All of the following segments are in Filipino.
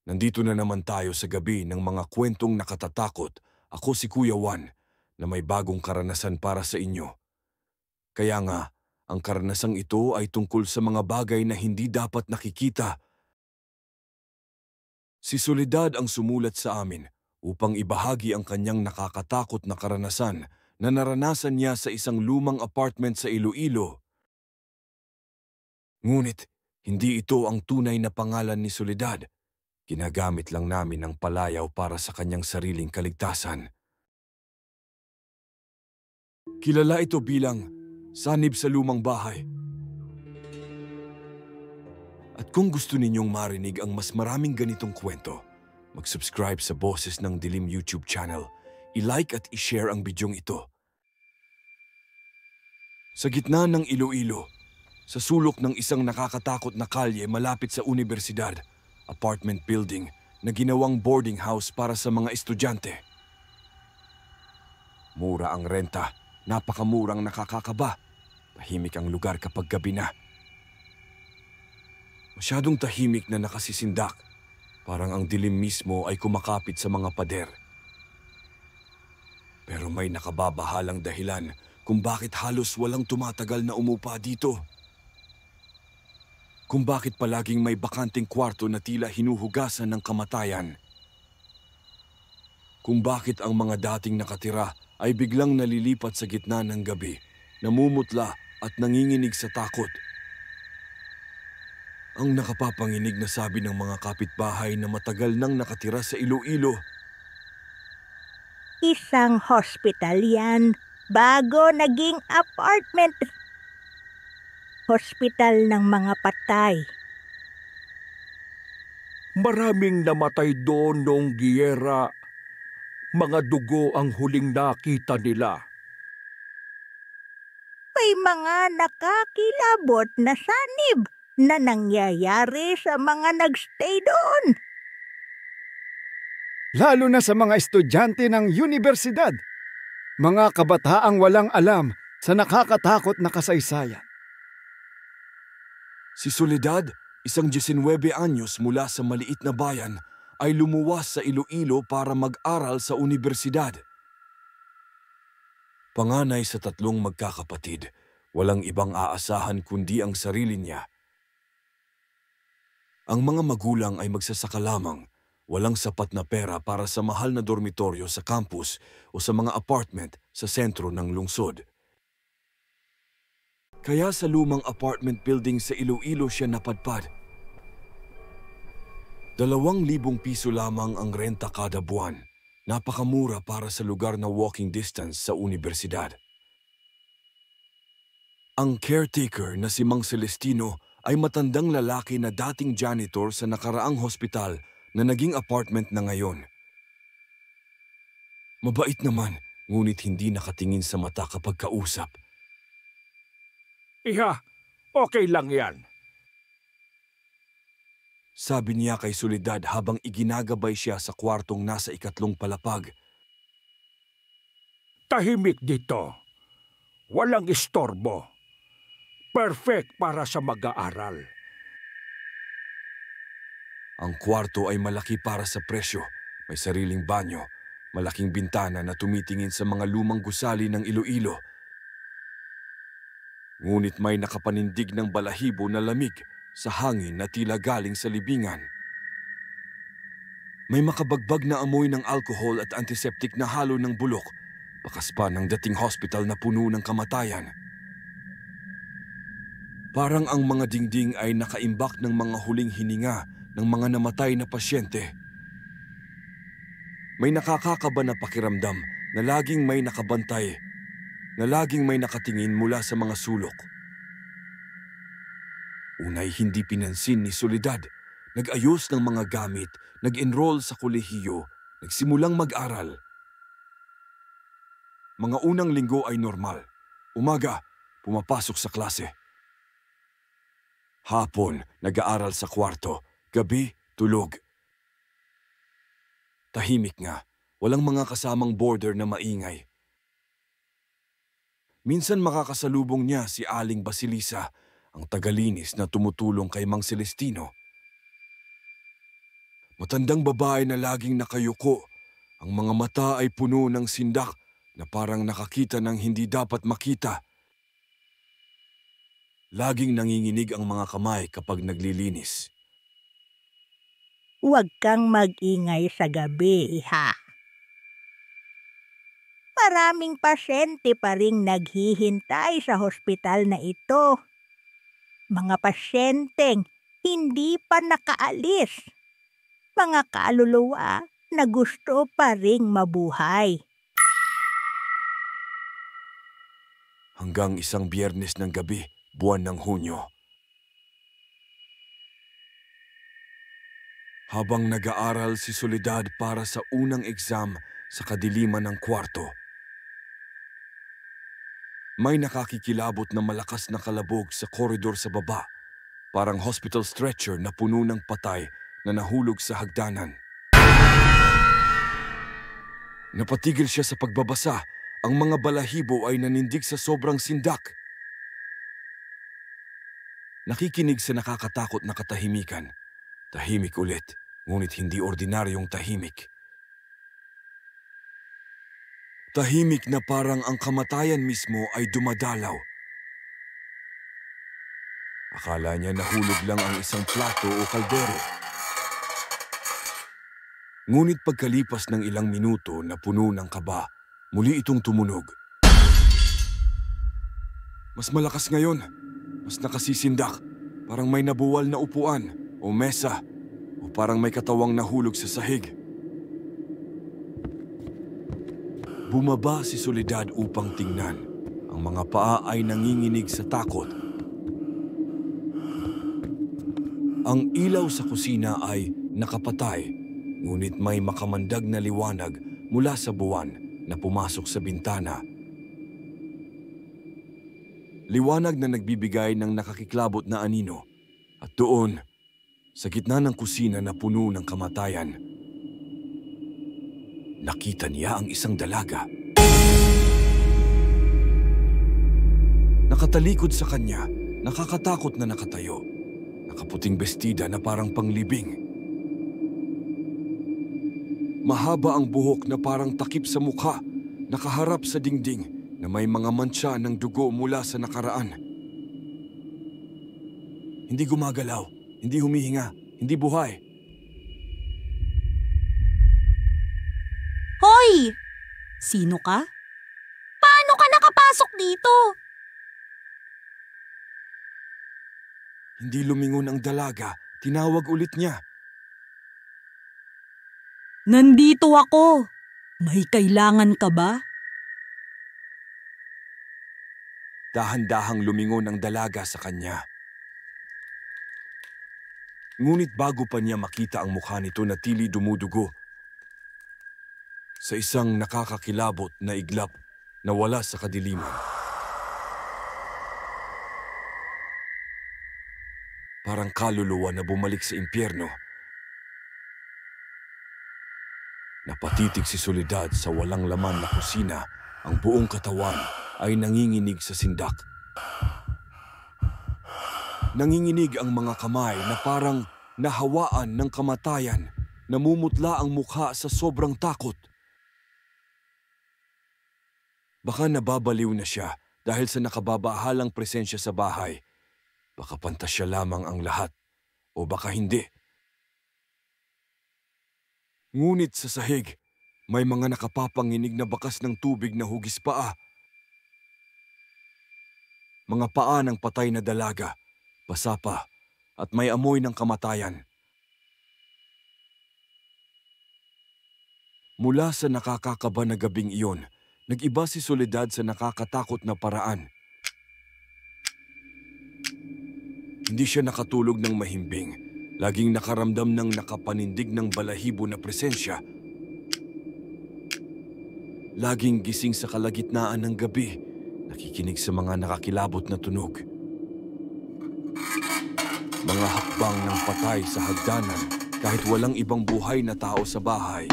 Nandito na naman tayo sa gabi ng mga kwentong nakatatakot. Ako si Kuya Juan na may bagong karanasan para sa inyo. Kaya nga, ang karanasang ito ay tungkol sa mga bagay na hindi dapat nakikita. Si Soledad ang sumulat sa amin upang ibahagi ang kanyang nakakatakot na karanasan na naranasan niya sa isang lumang apartment sa Iloilo. Ngunit, hindi ito ang tunay na pangalan ni Soledad. Ginagamit lang namin ang palayaw para sa kanyang sariling kaligtasan. Kilala ito bilang sanib sa lumang bahay. At kung gusto ninyong marinig ang mas maraming ganitong kwento, mag-subscribe sa Boses ng Dilim YouTube channel, i-like at i-share ang bidyong ito. Sa gitna ng Iloilo, sa sulok ng isang nakakatakot na kalye malapit sa universidad, apartment building na ginawang boarding house para sa mga estudyante. Mura ang renta, napakamurang nakakakaba. Tahimik ang lugar kapag gabi na. Masyadong tahimik na nakasisindak. Parang ang dilim mismo ay kumakapit sa mga pader. Pero may nakababahalang dahilan kung bakit halos walang tumatagal na umupa dito. Kung bakit palaging may bakanting kwarto na tila hinuhugasan ng kamatayan. Kung bakit ang mga dating nakatira ay biglang nalilipat sa gitna ng gabi, namumutla at nanginginig sa takot. Ang nakapapanginig na sabi ng mga kapitbahay na matagal nang nakatira sa Iloilo. Isang hospital yan, bago naging apartment. Hospital ng mga patay. Maraming namatay doon noong giyera. Mga dugo ang huling nakita nila. May mga nakakilabot na sanib na nangyayari sa mga nagstay doon. Lalo na sa mga estudyante ng universidad. Mga kabataang walang alam sa nakakatakot na kasaysayan. Si Soledad, isang 19 anyos mula sa maliit na bayan, ay lumuwas sa Iloilo para mag-aral sa universidad. Panganay sa 3 magkakapatid, walang ibang aasahan kundi ang sarili niya. Ang mga magulang ay magsasaka lamang, walang sapat na pera para sa mahal na dormitoryo sa campus o sa mga apartment sa sentro ng lungsod. Kaya sa lumang apartment building sa Iloilo siya napadpad. 2,000 piso lamang ang renta kada buwan. Napakamura para sa lugar na walking distance sa universidad. Ang caretaker na si Mang Celestino ay matandang lalaki na dating janitor sa nakaraang hospital na naging apartment na ngayon. Mabait naman, ngunit hindi nakatingin sa mata kapag kausap. Iha, okay lang yan. Sabi niya kay Soledad habang iginagabay siya sa kwartong nasa 2 palapag. Tahimik dito. Walang istorbo. Perfect para sa mag-aaral. Ang kwarto ay malaki para sa presyo. May sariling banyo, malaking bintana na tumitingin sa mga lumang gusali ng Iloilo. Ngunit may nakapanindig ng balahibo na lamig sa hangin na tila galing sa libingan. May makabagbag na amoy ng alcohol at antiseptic na halo ng bulok, bakas pa ng dating hospital na puno ng kamatayan. Parang ang mga dingding ay nakaimbak ng mga huling hininga ng mga namatay na pasyente. May nakakakaba na pakiramdam na laging may nakabantay, na laging may nakatingin mula sa mga sulok. Unay hindi pinansin ni Soledad. Nag-ayos ng mga gamit, nag-enroll sa kolehiyo, nagsimulang mag-aral. Mga unang linggo ay normal. Umaga, pumapasok sa klase. Hapon, nag-aaral sa kwarto. Gabi, tulog. Tahimik nga, walang mga kasamang boarder na maingay. Minsan makakasalubong niya si Aling Basilisa, ang tagalinis na tumutulong kay Mang Celestino. Matandang babae na laging nakayuko. Ang mga mata ay puno ng sindak na parang nakakita ng hindi dapat makita. Laging nanginginig ang mga kamay kapag naglilinis. Huwag kang mag-ingay sa gabi, ha? Maraming pasyente pa ring naghihintay sa hospital na ito. Mga pasyenteng hindi pa nakaalis. Mga kaluluwa na gusto pa ring mabuhay. Hanggang isang Biyernes ng gabi, buwan ng Hunyo. Habang nag-aaral si Soledad para sa unang exam sa kadiliman ng kwarto, may nakakikilabot na malakas na kalabog sa koridor sa baba, parang hospital stretcher na puno ng patay na nahulog sa hagdanan. Napatigil siya sa pagbabasa. Ang mga balahibo ay nanindig sa sobrang sindak. Nakikinig sa nakakatakot na katahimikan. Tahimik ulit, ngunit hindi ordinaryong tahimik. Tahimik na parang ang kamatayan mismo ay dumadalaw. Akala niya nahulog lang ang isang plato o kaldero. Ngunit pagkalipas ng ilang minuto na puno ng kaba, muli itong tumunog. Mas malakas ngayon, mas nakasisindak, parang may nabuwal na upuan o mesa, o parang may katawang nahulog sa sahig. Bumaba si Soledad upang tingnan. Ang mga paa ay nanginginig sa takot. Ang ilaw sa kusina ay nakapatay, ngunit may makamandag na liwanag mula sa buwan na pumasok sa bintana. Liwanag na nagbibigay ng nakakiklabot na anino. At doon, sa gitna ng kusina na puno ng kamatayan, nakita niya ang isang dalaga. Nakatalikod sa kanya, nakakatakot na nakatayo. Nakaputing bestida na parang panglibing. Mahaba ang buhok na parang takip sa mukha, nakaharap sa dingding na may mga mantsa ng dugo mula sa nakaraan. Hindi gumagalaw, hindi humihinga, hindi buhay. Hoy! Sino ka? Paano ka nakapasok dito? Hindi lumingon ang dalaga, tinawag ulit niya. Nandito ako. May kailangan ka ba? Dahan-dahang lumingon ang dalaga sa kanya. Ngunit bago pa niya makita ang mukha nito na tili dumudugo, sa isang nakakakilabot na iglap na wala sa kadiliman. Parang kaluluwa na bumalik sa impyerno. Napatitig si Soledad sa walang laman na kusina. Ang buong katawan ay nanginginig sa sindak. Nanginginig ang mga kamay na parang nahawaan ng kamatayan. Namumutla ang mukha sa sobrang takot. Baka nababaliw na siya dahil sa nakababahalang presensya sa bahay. Baka pantasya lamang ang lahat o baka hindi. Ngunit sa sahig, may mga nakapapanginig na bakas ng tubig na hugis paa. Mga paa ng patay na dalaga, basa pa, at may amoy ng kamatayan. Mula sa nakakakaba na gabing iyon, nag-iba si Soledad sa nakakatakot na paraan. Hindi siya nakatulog ng mahimbing. Laging nakaramdam ng nakapanindig ng balahibo na presensya. Laging gising sa kalagitnaan ng gabi, nakikinig sa mga nakakilabot na tunog. Mga hakbang ng patay sa hagdanan kahit walang ibang buhay na tao sa bahay.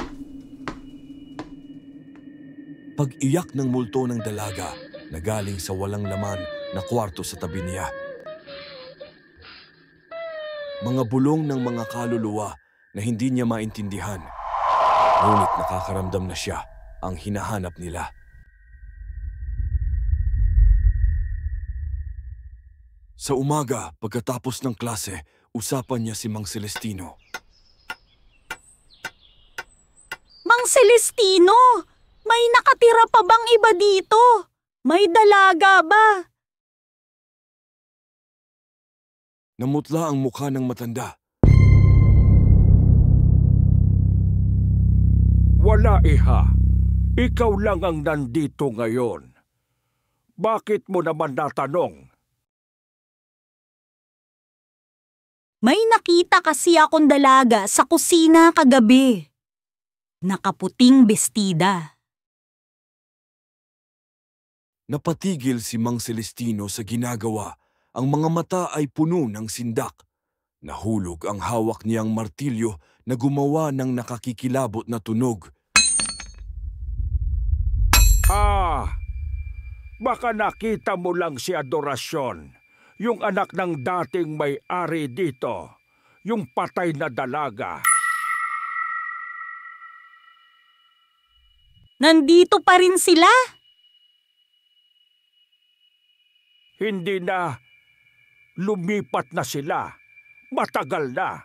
Pag-iyak ng multo ng dalaga na galing sa walang laman na kwarto sa tabi niya. Mga bulong ng mga kaluluwa na hindi niya maintindihan. Ngunit nakakaramdam na siya ang hinahanap nila. Sa umaga, pagkatapos ng klase, usapan niya si Mang Celestino. Mang Celestino, may nakatira pa bang iba dito? May dalaga ba? Namutla ang mukha ng matanda. Wala, iha. Ikaw lang ang nandito ngayon. Bakit mo naman natanong? May nakita kasi akong dalaga sa kusina kagabi. Nakaputing bestida. Napatigil si Mang Celestino sa ginagawa. Ang mga mata ay puno ng sindak. Nahulog ang hawak niyang martilyo na gumawa ng nakakikilabot na tunog. Baka nakita mo lang si Adorasyon, yung anak ng dating may-ari dito, yung patay na dalaga. Nandito pa rin sila? Hindi na. Lumipat na sila. Matagal na.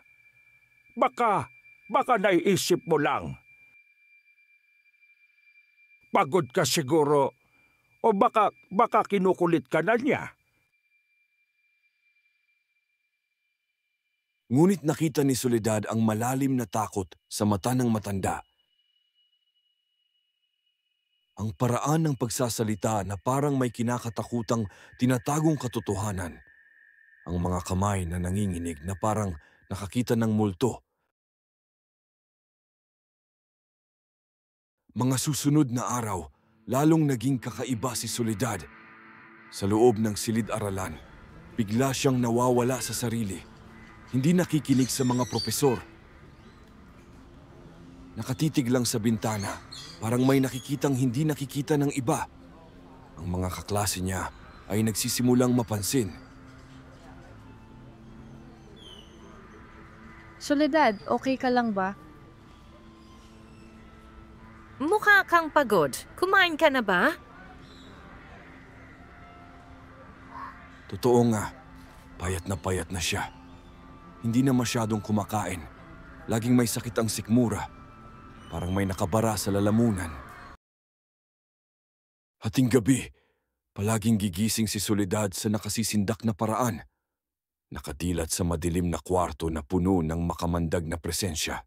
Baka naiisip mo lang. Pagod ka siguro. O baka kinukulit ka na niya. Ngunit nakita ni Soledad ang malalim na takot sa mata ng matanda. Ang paraan ng pagsasalita na parang may kinakatakutang tinatagong katotohanan. Ang mga kamay na nanginginig na parang nakakita ng multo. Mga susunod na araw, lalong naging kakaiba si Soledad. Sa loob ng silid-aralan, bigla siyang nawawala sa sarili. Hindi nakikinig sa mga propesor. Nakatitig lang sa bintana, parang may nakikitang hindi nakikita ng iba. Ang mga kaklase niya ay nagsisimulang mapansin. Soledad, okay ka lang ba? Mukha kang pagod. Kumain ka na ba? Totoo nga, payat na siya. Hindi na masyadong kumakain. Laging may sakit ang sikmura. Parang may nakabara sa lalamunan. Hating gabi, palaging gigising si Soledad sa nakasisindak na paraan. Nakadilat sa madilim na kwarto na puno ng makamandag na presensya.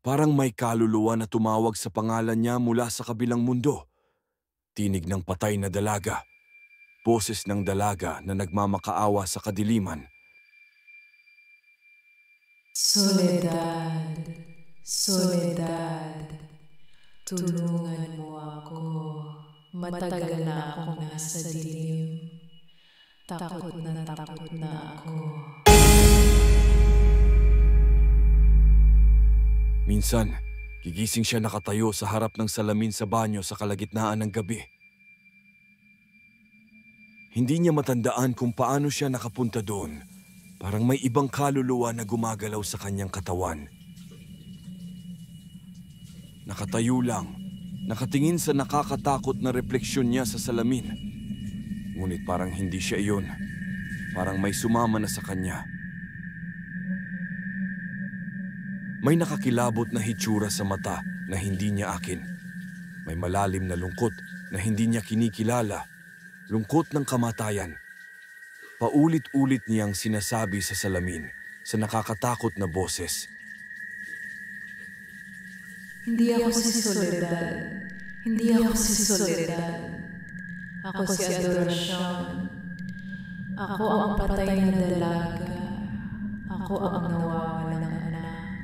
Parang may kaluluwa na tumawag sa pangalan niya mula sa kabilang mundo. Tinig ng patay na dalaga. Boses ng dalaga na nagmamakaawa sa kadiliman. Soledad, Soledad, tulungan mo ako. Matagal na akong nasa dilim. Takot na ako. Minsan, gigising siya nakatayo sa harap ng salamin sa banyo sa kalagitnaan ng gabi. Hindi niya matandaan kung paano siya nakapunta doon. Parang may ibang kaluluwa na gumagalaw sa kanyang katawan. Nakatayo lang, nakatingin sa nakakatakot na refleksyon niya sa salamin. Ngunit parang hindi siya iyon. Parang may sumama na sa kanya. May nakakilabot na hitsura sa mata na hindi niya akin. May malalim na lungkot na hindi niya kinikilala. Lungkot ng kamatayan. Paulit-ulit niyang sinasabi sa salamin sa nakakatakot na boses. Hindi ako si Soledad. Hindi ako si Soledad. Ako si Adorasyon. Ako ang patay na dalaga. Ako ang nawawalan ng anak.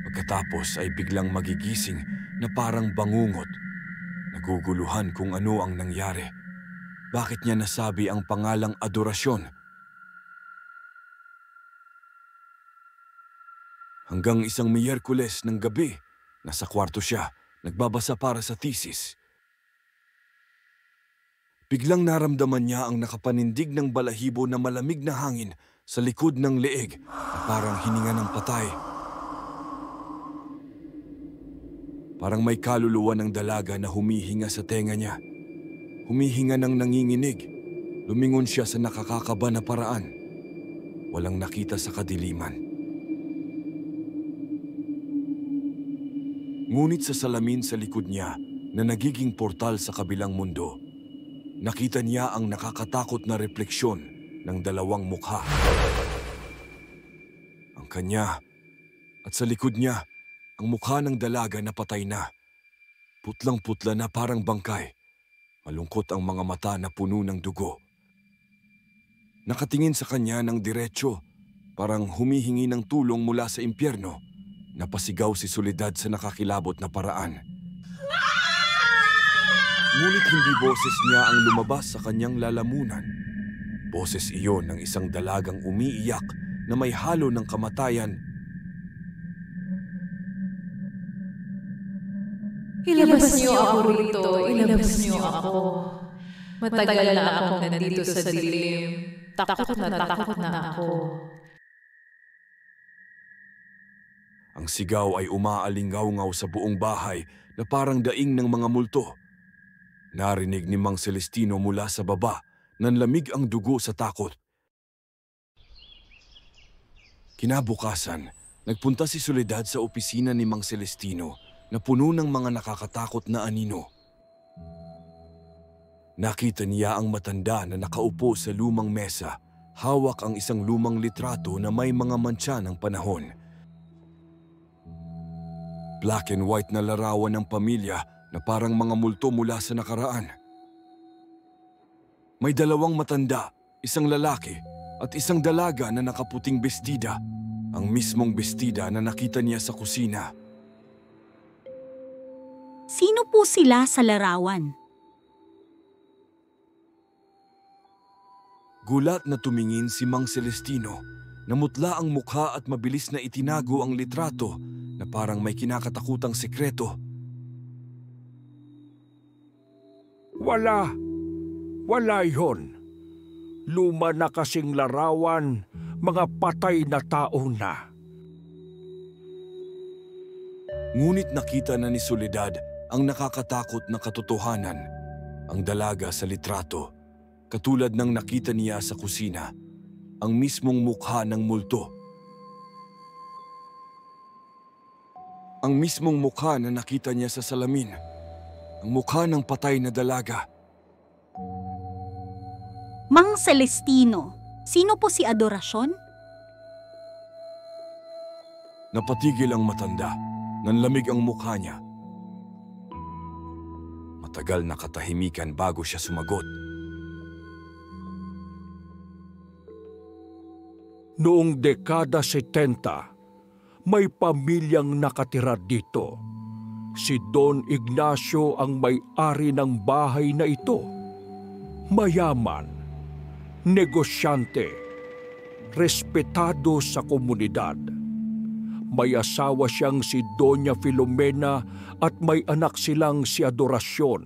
Pagkatapos ay biglang magigising na parang bangungot. Naguguluhan kung ano ang nangyari. Bakit niya nasabi ang pangalang Adorasyon? Hanggang isang Miyerkules ng gabi, nasa kwarto siya, nagbabasa para sa thesis. Biglang naramdaman niya ang nakapanindig ng balahibo na malamig na hangin sa likod ng leeg na parang hininga ng patay. Parang may kaluluwa ng dalaga na humihinga sa tenga niya. Humihinga ng nanginginig. Lumingon siya sa nakakakaba na paraan. Walang nakita sa kadiliman. Ngunit sa salamin sa likod niya na nagiging portal sa kabilang mundo, nakita niya ang nakakatakot na refleksyon ng dalawang mukha. Ang kanya at sa likod niya, ang mukha ng dalaga na patay na. Putlang-putla na parang bangkay. Malungkot ang mga mata na puno ng dugo. Nakatingin sa kanya ng diretsyo, parang humihingi ng tulong mula sa impyerno. Napasigaw si Soledad sa nakakilabot na paraan. Ngunit hindi boses niya ang lumabas sa kanyang lalamunan. Boses iyon ng isang dalagang umiiyak na may halo ng kamatayan. Ilabas niyo ako rito, ilabas niyo ako. Matagal na akong nandito sa dilim. Takot na ako. Ang sigaw ay umaalingaw-ngaw sa buong bahay na parang daing ng mga multo. Narinig ni Mang Celestino mula sa baba, nanlamig ang dugo sa takot. Kinabukasan, nagpunta si Soledad sa opisina ni Mang Celestino na puno ng mga nakakatakot na anino. Nakita niya ang matanda na nakaupo sa lumang mesa, hawak ang isang lumang litrato na may mga mantsa ng panahon. Black and white na larawan ng pamilya na parang mga multo mula sa nakaraan. May dalawang matanda, isang lalaki at isang dalaga na nakaputing bestida, ang mismong bestida na nakita niya sa kusina. Sino po sila sa larawan? Gulat na tumingin si Mang Celestino. Namutla ang mukha at mabilis na itinago ang litrato na parang may kinakatakutang sekreto. Wala yon. Luma na kasing larawan, mga patay na tao na. Ngunit nakita na ni Soledad ang nakakatakot na katotohanan. Ang dalaga sa litrato, katulad ng nakita niya sa kusina, ang mismong mukha ng multo. Ang mismong mukha na nakita niya sa salamin, ang mukha ng patay na dalaga. Mang Celestino, sino po si Adorasyon? Napatigil ang matanda, nanlamig ang mukha niya. Matagal na katahimikan bago siya sumagot. Noong dekada 70, may pamilyang nakatira dito. Si Don Ignacio ang may-ari ng bahay na ito. Mayaman, negosyante, respetado sa komunidad. May asawa siyang si Doña Filomena at may anak silang si Adorasyon.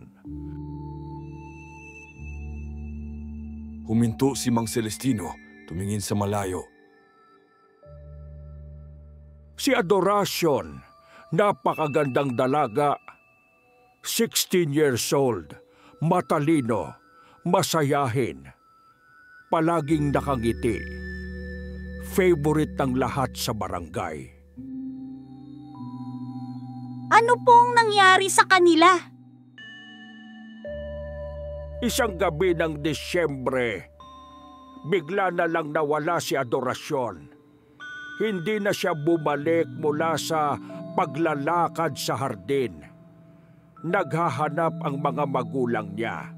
Huminto si Mang Celestino, tumingin sa malayo. Si Adorasyon, napakagandang dalaga, 16 years old, matalino, masayahin, palaging nakangiti. Favorite ng lahat sa barangay. Ano pong nangyari sa kanila? Isang gabi ng Disyembre, bigla na lang nawala si Adorasyon. Hindi na siya bumalik mula sa paglalakad sa hardin. Naghahanap ang mga magulang niya,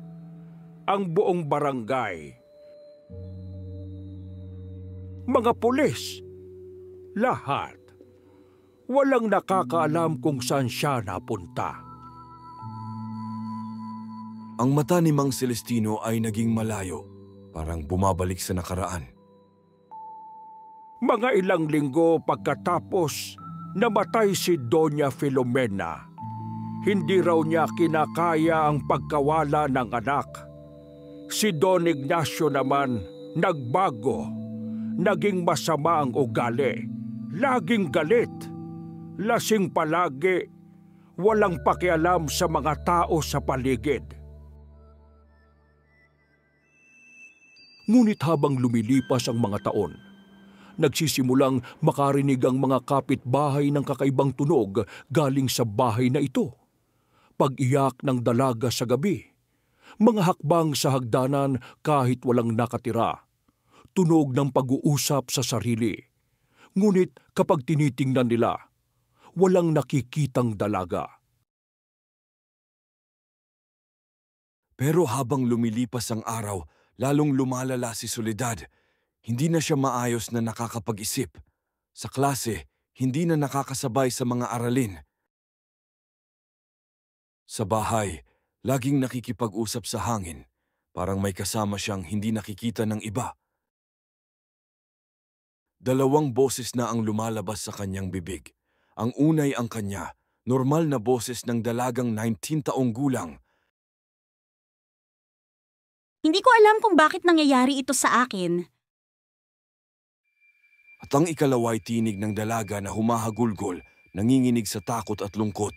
ang buong barangay, mga pulis, lahat. Walang nakakaalam kung saan siya napunta. Ang mata ni Mang Celestino ay naging malayo, parang bumabalik sa nakaraan. Mga ilang linggo pagkatapos, namatay si Doña Filomena. Hindi raw niya kinakaya ang pagkawala ng anak. Si Don Ignacio naman nagbago. Naging masama ang ugali. Laging galit. Lasing palagi. Walang pakialam sa mga tao sa paligid. Ngunit habang lumilipas ang mga taon, nagsisimulang makarinig ang mga kapitbahay ng kakaibang tunog galing sa bahay na ito. Pag-iyak ng dalaga sa gabi, mga hakbang sa hagdanan kahit walang nakatira, tunog ng pag-uusap sa sarili. Ngunit kapag tinitingnan nila, walang nakikitang dalaga. Pero habang lumilipas ang araw, lalong lumalala si Soledad. Hindi na siya maayos na nakakapag-isip. Sa klase, hindi na nakakasabay sa mga aralin. Sa bahay, laging nakikipag-usap sa hangin. Parang may kasama siyang hindi nakikita ng iba. 2 boses na ang lumalabas sa kanyang bibig. Ang unay ang kanya, normal na boses ng dalagang 19 taong gulang. Hindi ko alam kung bakit nangyayari ito sa akin. At ang ikalaway tinig ng dalaga na humahagulgol, nanginginig sa takot at lungkot.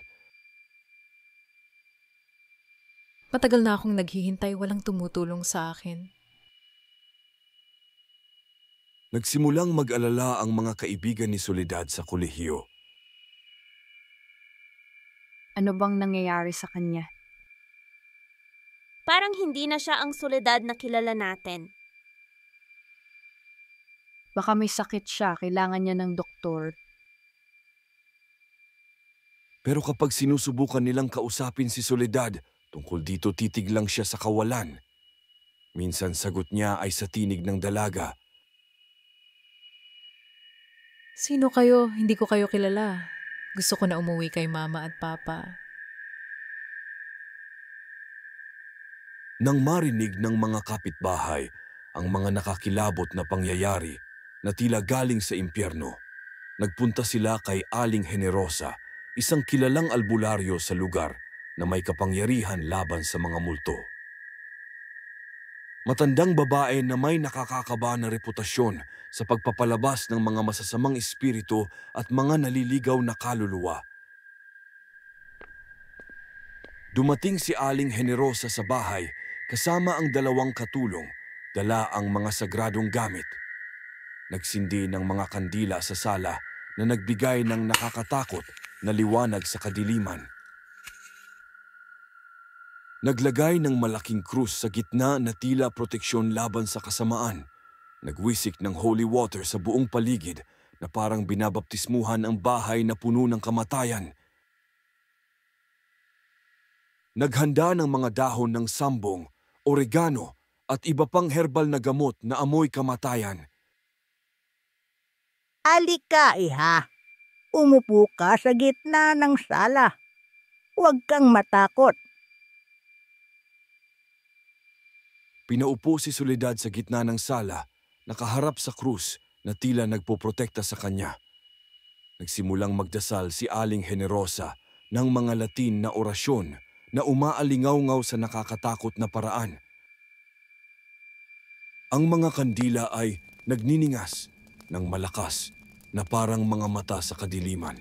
Matagal na akong naghihintay, walang tumutulong sa akin. Nagsimulang mag-alala ang mga kaibigan ni Soledad sa kolehiyo. Ano bang nangyayari sa kanya? Parang hindi na siya ang Soledad na kilala natin. Baka may sakit siya, kailangan niya ng doktor. Pero kapag sinusubukan nilang kausapin si Soledad, tungkol dito titig lang siya sa kawalan. Minsan sagot niya ay sa tinig ng dalaga. Sino kayo? Hindi ko kayo kilala. Gusto ko na umuwi kay mama at papa. Nang marinig ng mga kapitbahay ang mga nakakilabot na pangyayari na tila galing sa impyerno, nagpunta sila kay Aling Generosa, isang kilalang albularyo sa lugar na may kapangyarihan laban sa mga multo. Matandang babae na may nakakakaba na reputasyon sa pagpapalabas ng mga masasamang espiritu at mga naliligaw na kaluluwa. Dumating si Aling Generosa sa bahay kasama ang 2 katulong, dala ang mga sagradong gamit. Nagsindi ng mga kandila sa sala na nagbigay ng nakakatakot na liwanag sa kadiliman. Naglagay ng malaking krus sa gitna na tila proteksyon laban sa kasamaan. Nagwisik ng holy water sa buong paligid na parang binabaptismuhan ang bahay na puno ng kamatayan. Naghanda ng mga dahon ng sambong, oregano at iba pang herbal na gamot na amoy kamatayan. Alika, iha. Umupo ka sa gitna ng sala. Huwag kang matakot. Pinaupo si Soledad sa gitna ng sala, nakaharap sa krus na tila nagpoprotekta sa kanya. Nagsimulang magdasal si Aling Generosa ng mga Latin na orasyon na umaalingaw-ngaw sa nakakatakot na paraan. Ang mga kandila ay nagniningas ng malakas na parang mga mata sa kadiliman.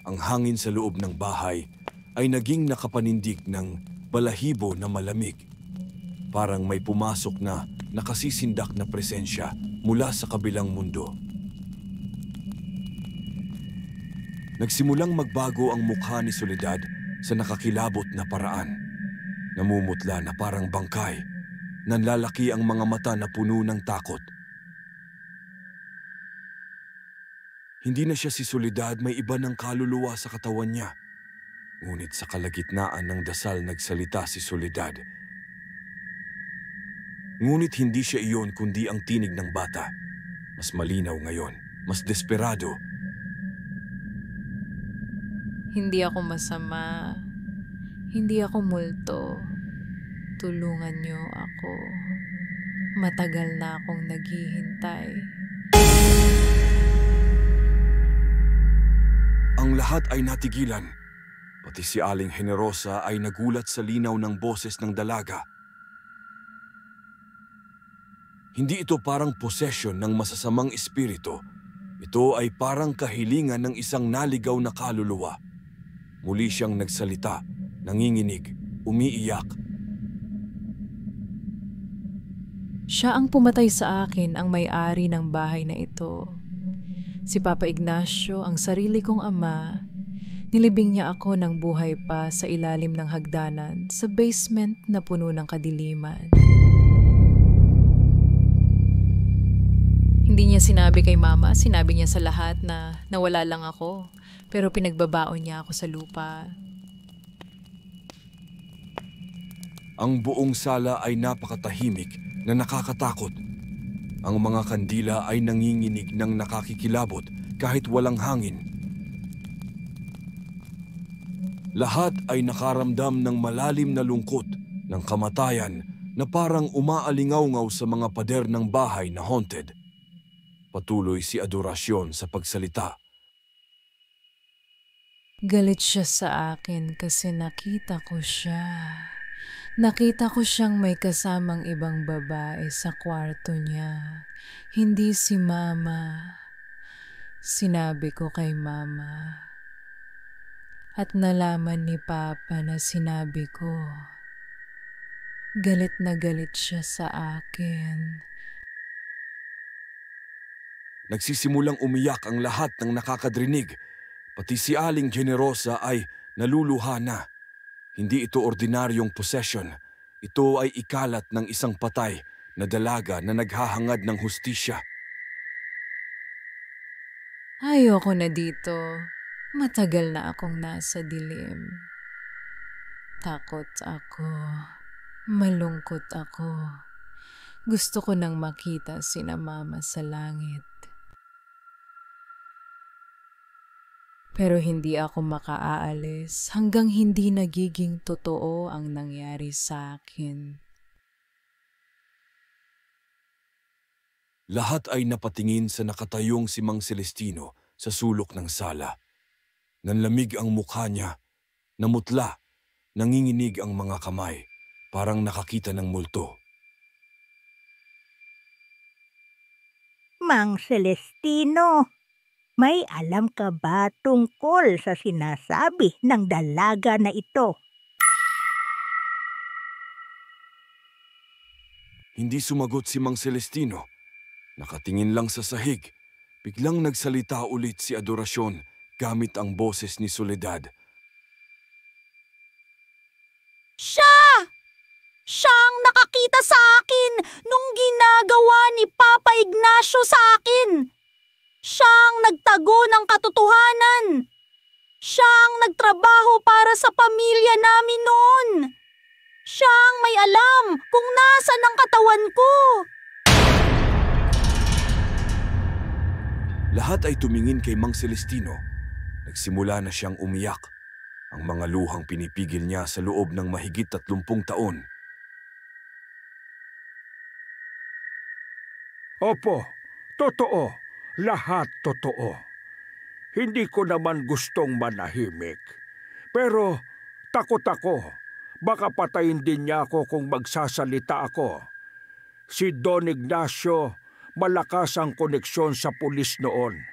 Ang hangin sa loob ng bahay ay naging nakapanindig ng balahibo na malamig. Parang may pumasok na nakasisindak na presensya mula sa kabilang mundo. Nagsimulang magbago ang mukha ni Soledad sa nakakilabot na paraan. Namumutla na parang bangkay. Nanlalaki ang mga mata na puno ng takot. Hindi na siya si Soledad, may iba ng kaluluwa sa katawan niya. Ngunit sa kalagitnaan ng dasal nagsalita si Soledad. Ngunit hindi siya iyon kundi ang tinig ng bata. Mas malinaw ngayon, mas desperado. Hindi ako masama. Hindi ako multo. Tulungan niyo ako. Matagal na akong naghihintay. Ang lahat ay natigilan. Pati si Aling Generosa ay nagulat sa linaw ng boses ng dalaga. Hindi ito parang posesyon ng masasamang espiritu. Ito ay parang kahilingan ng isang naligaw na kaluluwa. Muli siyang nagsalita, nanginginig, umiiyak. Siya ang pumatay sa akin, ang may-ari ng bahay na ito. Si Papa Ignacio, ang sarili kong ama, nilibing niya ako ng buhay pa sa ilalim ng hagdanan sa basement na puno ng kadiliman. Hindi niya sinabi kay Mama, sinabi niya sa lahat na nawala lang ako, pero pinagbabaon niya ako sa lupa. Ang buong sala ay napakatahimik na nakakatakot. Ang mga kandila ay nanginginig ng nakakikilabot kahit walang hangin. Lahat ay nakaramdam ng malalim na lungkot ng kamatayan na parang umaalingaw-ngaw sa mga pader ng bahay na haunted. Patuloy si Adorasyon sa pagsalita. Galit siya sa akin kasi nakita ko siya. Nakita ko siyang may kasamang ibang babae sa kwarto niya. Hindi si Mama. Sinabi ko kay Mama. At nalaman ni Papa na sinabi ko. Galit na galit siya sa akin. Nagsisimulang umiyak ang lahat ng nakakadrinig. Pati si Aling Generosa ay naluluha na. Hindi ito ordinaryong possession. Ito ay ikalat ng isang patay na dalaga na naghahangad ng hustisya. Ayoko na dito. Matagal na akong nasa dilim. Takot ako. Malungkot ako. Gusto ko nang makita sina Mama sa langit. Pero hindi ako makaalis hanggang hindi nagiging totoo ang nangyari sa akin. Lahat ay napatingin sa nakatayong si Mang Celestino sa sulok ng sala. Nanlamig ang mukha niya, namutla, nanginginig ang mga kamay, parang nakakita ng multo. Mang Celestino, may alam ka ba tungkol sa sinasabi ng dalaga na ito? Hindi sumagot si Mang Celestino. Nakatingin lang sa sahig. Biglang nagsalita ulit si Adorasyon gamit ang boses ni Soledad. Siya! Siya ang nakakita sa akin nung ginagawa ni Papa Ignacio sa akin. Siya ang nagtago ng katotohanan. Siya ang nagtrabaho para sa pamilya namin noon. Siya ang may alam kung nasan ang katawan ko. Lahat ay tumingin kay Mang Celestino. Nagsimula na siyang umiyak. Ang mga luhang pinipigil niya sa loob ng mahigit 30 taon. Opo, totoo. Lahat totoo. Hindi ko naman gustong manahimik. Pero takot ako. Baka patayin din niya ako kung magsasalita ako. Si Don Ignacio, malakas ang koneksyon sa pulis noon.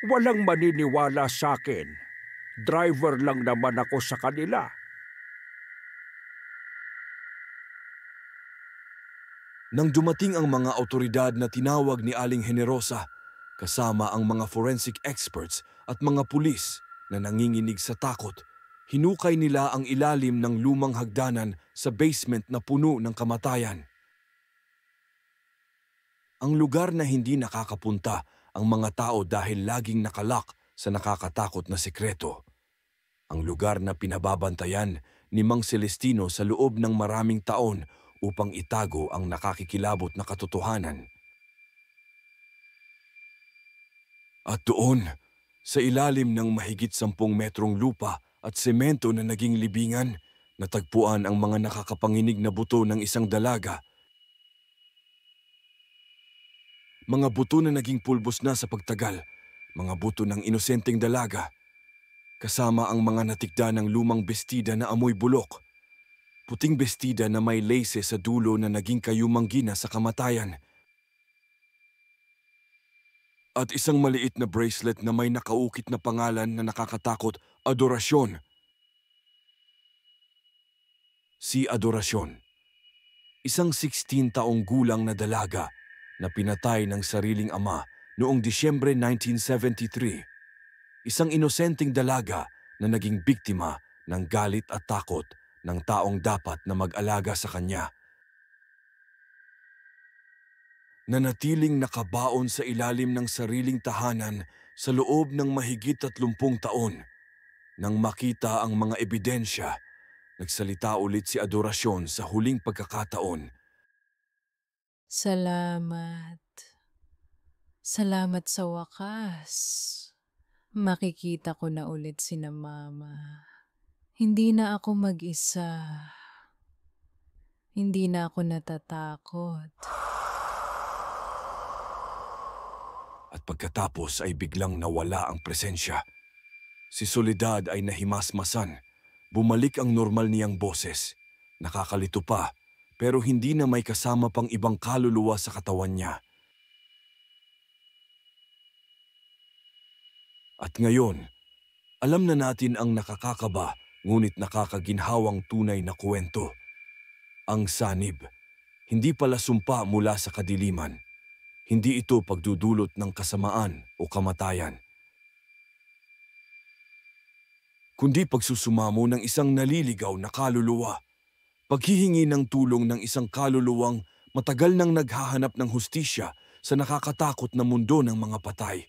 Walang maniniwala sa akin. Driver lang naman ako sa kanila. Nang dumating ang mga awtoridad na tinawag ni Aling Generosa, kasama ang mga forensic experts at mga pulis na nanginginig sa takot, hinukay nila ang ilalim ng lumang hagdanan sa basement na puno ng kamatayan. Ang lugar na hindi nakakapunta ang mga tao dahil laging nakalak sa nakakatakot na sekreto. Ang lugar na pinababantayan ni Mang Celestino sa loob ng maraming taon upang itago ang nakakikilabot na katotohanan. At doon, sa ilalim ng mahigit 10 metrong lupa at semento na naging libingan, natagpuan ang mga nakakapanginig na buto ng isang dalaga. Mga buto na naging pulbos na sa pagtagal, mga buto ng inosenteng dalaga. Kasama ang mga natikda ng lumang bestida na amoy bulok. Puting bestida na may lace sa dulo na naging kayumanggina sa kamatayan. At isang maliit na bracelet na may nakaukit na pangalan na nakakatakot, Adorasyon. Si Adorasyon, isang 16 taong gulang na dalaga na pinatay ng sariling ama noong Disyembre 1973. Isang inosenteng dalaga na naging biktima ng galit at takot ng taong dapat na mag-alaga sa kanya. Nanatiling nakabaon sa ilalim ng sariling tahanan sa loob ng mahigit 30 taon. Nang makita ang mga ebidensya, nagsalita ulit si Adorasyon sa huling pagkakataon. Salamat. Salamat sa wakas. Makikita ko na ulit sina Mama. Hindi na ako mag-isa. Hindi na ako natatakot. At pagkatapos ay biglang nawala ang presensya. Si Soledad ay nahimasmasan. Bumalik ang normal niyang boses. Nakakalito pa, pero hindi na may kasama pang ibang kaluluwa sa katawan niya. At ngayon, alam na natin ang nakakakaba ngunit nakakaginhawang tunay na kwento. Ang sanib, hindi pala sumpa mula sa kadiliman. Hindi ito pagdudulot ng kasamaan o kamatayan, kundi pagsusumamo ng isang naliligaw na kaluluwa. Paghihingi ng tulong ng isang kaluluwang matagal nang naghahanap ng hustisya sa nakakatakot na mundo ng mga patay.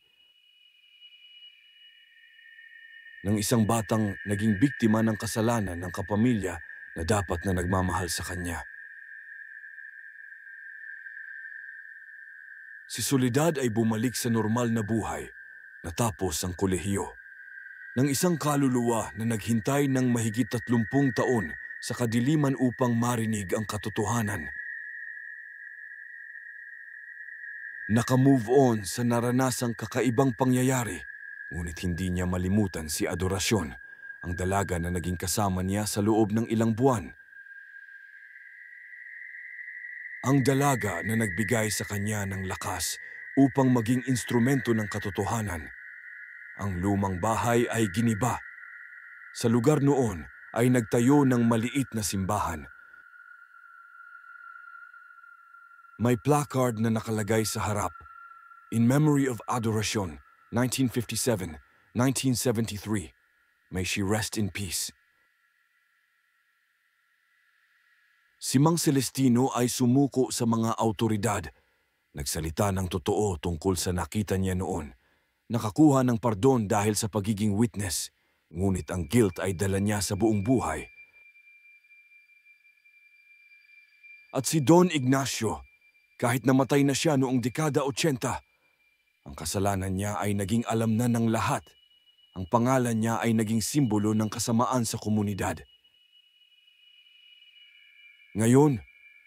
Ng isang batang naging biktima ng kasalanan ng kapamilya na dapat na nagmamahal sa kanya. Si Soledad ay bumalik sa normal na buhay natapos ang kolehiyo. Ng isang kaluluwa na naghintay ng mahigit 30 taon sa kadiliman upang marinig ang katotohanan. Naka-move on sa naranasang kakaibang pangyayari, ngunit hindi niya malimutan si Adorasyon, ang dalaga na naging kasama niya sa loob ng ilang buwan. Ang dalaga na nagbigay sa kanya ng lakas upang maging instrumento ng katotohanan. Ang lumang bahay ay giniba. Sa lugar noon ay nagtayo ng maliit na simbahan. May placard na nakalagay sa harap, "In memory of Adorasyon, 1957-1973. May she rest in peace." Si Mang Celestino ay sumuko sa mga autoridad. Nagsalita ng totoo tungkol sa nakita niya noon. Nakakuha ng pardon dahil sa pagiging witness, ngunit ang guilt ay dala niya sa buong buhay. At si Don Ignacio, kahit namatay na siya noong dekada 80, ang kasalanan niya ay naging alam na ng lahat. Ang pangalan niya ay naging simbolo ng kasamaan sa komunidad. Ngayon,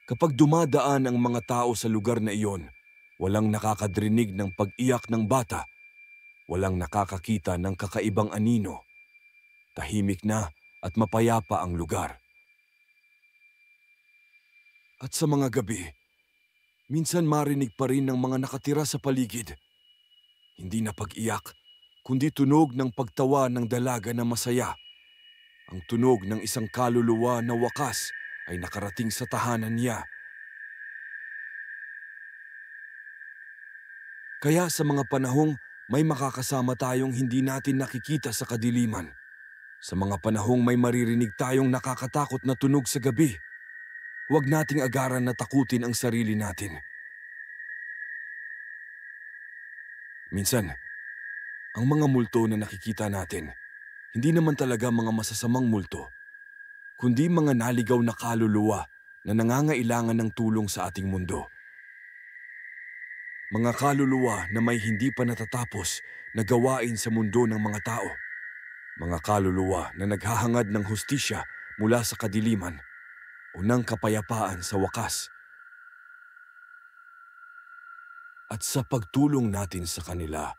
kapag dumadaan ang mga tao sa lugar na iyon, walang nakakadrinig ng pag-iyak ng bata, walang nakakakita ng kakaibang anino. Tahimik na at mapayapa ang lugar. At sa mga gabi, minsan marinig pa rin ng mga nakatira sa paligid. Hindi na pag-iyak, kundi tunog ng pagtawa ng dalaga na masaya. Ang tunog ng isang kaluluwa na wakas ay nakarating sa tahanan niya. Kaya sa mga panahong may makakasama tayong hindi natin nakikita sa kadiliman, sa mga panahong may maririnig tayong nakakatakot na tunog sa gabi, huwag nating agaran na takutin ang sarili natin. Minsan, ang mga multo na nakikita natin, hindi naman talaga mga masasamang multo, kundi mga naligaw na kaluluwa na nangangailangan ng tulong sa ating mundo. Mga kaluluwa na may hindi pa natatapos na gawain sa mundo ng mga tao. Mga kaluluwa na naghahangad ng hustisya mula sa kadiliman o ng kapayapaan sa wakas. At sa pagtulong natin sa kanila,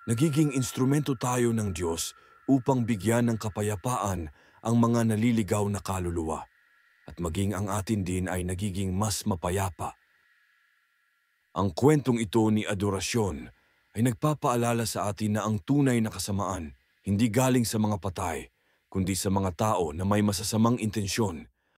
nagiging instrumento tayo ng Diyos upang bigyan ng kapayapaan ang mga naliligaw na kaluluwa, at maging ang atin din ay nagiging mas mapayapa. Ang kwentong ito ni Adorasyon ay nagpapaalala sa atin na ang tunay na kasamaan hindi galing sa mga patay, kundi sa mga tao na may masasamang intensyon.